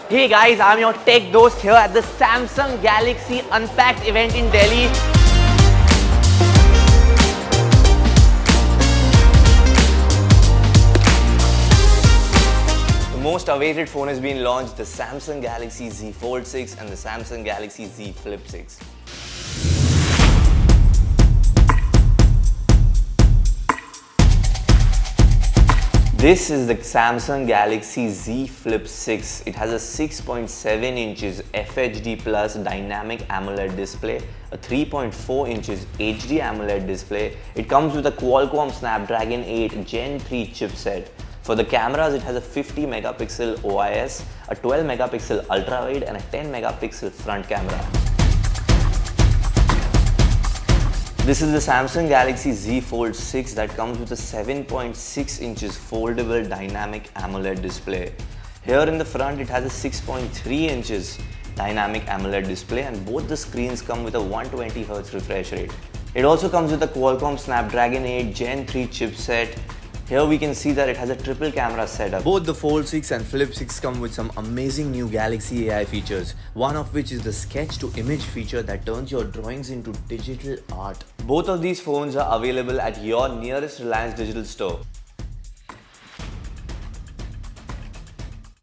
Hey guys, I'm your tech Dost here at the Samsung Galaxy Unpacked event in Delhi. The most awaited phone has been launched, the Samsung Galaxy Z Fold 6 and the Samsung Galaxy Z Flip 6. This is the Samsung Galaxy Z Flip 6. It has a 6.7 inches FHD Plus dynamic AMOLED display, a 3.4 inches HD AMOLED display. It comes with a Qualcomm Snapdragon 8 Gen 3 chipset. For the cameras, it has a 50 megapixel OIS, a 12 megapixel ultra wide and a 10 megapixel front camera. This is the Samsung Galaxy Z Fold 6 that comes with a 7.6 inches foldable dynamic AMOLED display. Here in the front it has a 6.3 inches dynamic AMOLED display and both the screens come with a 120Hz refresh rate. It also comes with a Qualcomm Snapdragon 8 Gen 3 chipset. Here we can see that it has a triple camera setup. Both the Fold 6 and Flip 6 come with some amazing new Galaxy AI features, one of which is the sketch to image feature that turns your drawings into digital art. Both of these phones are available at your nearest Reliance digital store.